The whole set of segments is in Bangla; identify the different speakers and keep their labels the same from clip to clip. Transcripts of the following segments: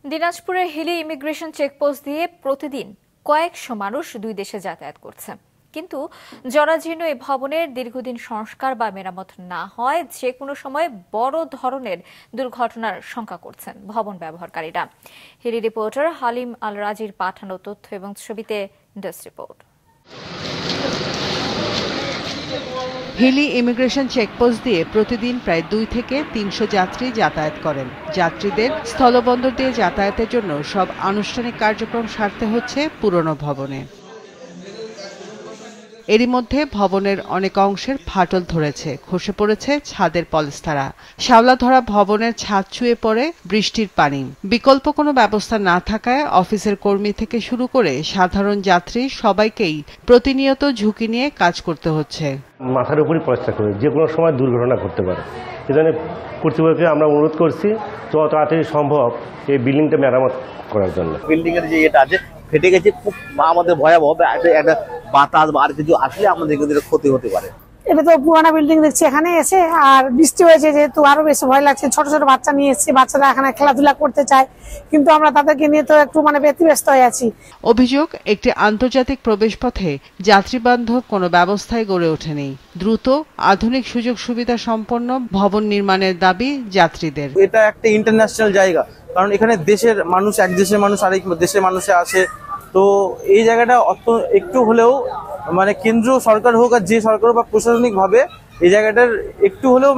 Speaker 1: দিনাজপুরের হিলি ইমিগ্রেশন চেকপোস্ট দিয়ে প্রতিদিন কয়েকশো মানুষ দুই দেশে যাতায়াত করছে, কিন্তু জরাজীর্ণ এই ভবনের দীর্ঘদিন সংস্কার বা মেরামত না হয় যে কোনো সময় বড় ধরনের দুর্ঘটনার শঙ্কা করছেন ভবন ব্যবহারকারীরা। হিলি রিপোর্টার হালিম আল রাজির পাঠানো তথ্য এবং ছবিতে desk report.
Speaker 2: Hili immigration checkpost দিয়ে প্রতিদিন প্রায় 2 থেকে 300 যাত্রী যাতায়াত করেন। যাত্রীদের স্থলবন্দর দিয়ে যাতায়াতের জন্য সব আনুষ্ঠানিক কার্যক্রম সারতে হচ্ছে পুরনো ভবনে। এরই মধ্যে ভবনের অনেক অংশের ফাটল ধরেছে, খসে পড়েছে ছাদের পলেস্তারা। শ্যাওলাধরা ভবনের ছাদ ছুঁয়ে পড়ে বৃষ্টির পানি। বিকল্প কোনো ব্যবস্থা না থাকায় অফিসের কর্মী থেকে শুরু করে সাধারণ যাত্রী সবাইকেই প্রতিনিয়ত ঝুঁকি নিয়ে কাজ করতে হচ্ছে।
Speaker 3: মাথার উপরই পরিষ্কার করে যে কোনো সময় দুর্ঘটনা ঘটতে পারে। এজন্য কর্তৃপক্ষকে আমরা অনুরোধ করছি যত তাড়াতাড়ি সম্ভব এই বিল্ডিংটা মেরামত করার জন্য।
Speaker 4: বিল্ডিং এর যে এটা আছে ফেটে গেছে, খুব আমাদের ভয়াবহ একটা বাতাস বা আর কিছু আসলে আমাদের কিন্তু ক্ষতি হতে পারে।
Speaker 5: এটা তো পুরানা বিল্ডিং দেখছি, এখানে এসে আর বৃষ্টি হয়েছে যেহেতু আরো বেশি ভয় লাগছে। ছোট ছোট বাচ্চা নিয়ে এসেছি, বাচ্চারা এখানে খেলাধুলা করতে চায়, কিন্তু আমরা তাদেরকে নিয়ে তো একটু ব্যতিব্যস্ত হয়ে আছি।
Speaker 2: অভিযোগ, একটি আন্তর্জাতিক প্রবেশপথে যাত্রীবান্ধব কোনো ব্যবস্থাই গড়ে ওঠেনি। দ্রুত আধুনিক সুযোগ সুবিধা সম্পন্ন ভবন নির্মাণের দাবি যাত্রীদের।
Speaker 4: এটা একটা ইন্টারন্যাশনাল জায়গা, কারণ এখানে দেশের মানুষ এক দেশের মানুষ আরেক দেশের মানুষে আসে। তো এই জায়গাটা একটু হলেও কেন্দ্রীয় সরকার হোক আর যে সরকার বা প্রশাসনিক ভাবে এই জায়গাটার একটু হলেও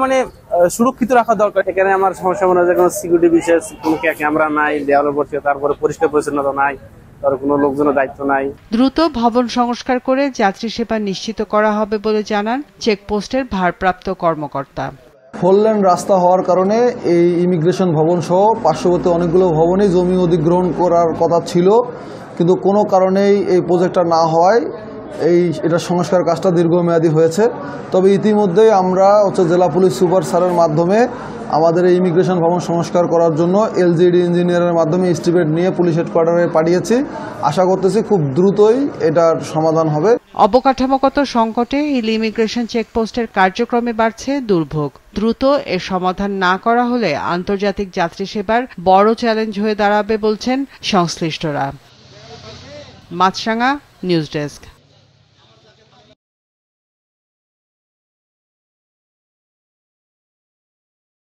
Speaker 4: সুরক্ষিত রাখা দরকার।
Speaker 6: এখানে আমার সমস্যা মনে হয় কোনো সিকিউরিটি বিশেষ কোনো ক্যামেরা নাই, দেওয়ালের পড়ছে, তারপরে পরিষ্কার পরিচ্ছন্নতা নাই, তার কোনো লোকজনের দায়িত্ব নাই।
Speaker 2: দ্রুত ভবন সংস্কার করে যাত্রী সেবা নিশ্চিত করা হবে বলে জানান চেকপোস্টের ভারপ্রাপ্ত কর্মকর্তা।
Speaker 7: 4 লেন রাস্তা হওয়ার কারণে এই ইমিগ্রেশন ভবন সহ পার্শ্ববর্তী অনেকগুলো ভবনে জমি অধিগ্রহণ করার কথা ছিল, কিন্তু কোনো কারণেই এই প্রজেক্টটা না হওয়ায় এটা সংস্কার কাজটা দীর্ঘমেয়াদী হয়েছে। তবে ইতিমধ্যেই আমরা জেলা পুলিশ সুপার স্যারের মাধ্যমে আমাদের এই ইমিগ্রেশন ভবন সংস্কার করার জন্য এলজিডি ইঞ্জিনিয়ারের মাধ্যমে এস্টিমেট নিয়ে পুলিশ হেডকোয়ার্টারে পাঠিয়েছি। আশা করতেছি খুব দ্রুতই এটার সমাধান হবে।
Speaker 2: অবকাঠামোগত সংকটে হিলি ইমিগ্রেশন চেকপোস্টের কার্যক্রমে বাড়ছে দুর্ভোগ। দ্রুত এর সমাধান না করা হলে আন্তর্জাতিক যাত্রী সেবার বড় চ্যালেঞ্জ হয়ে দাঁড়াবে বলছেন সংশ্লিষ্টরা। মাছরাঙা নিউজ ডেস্ক।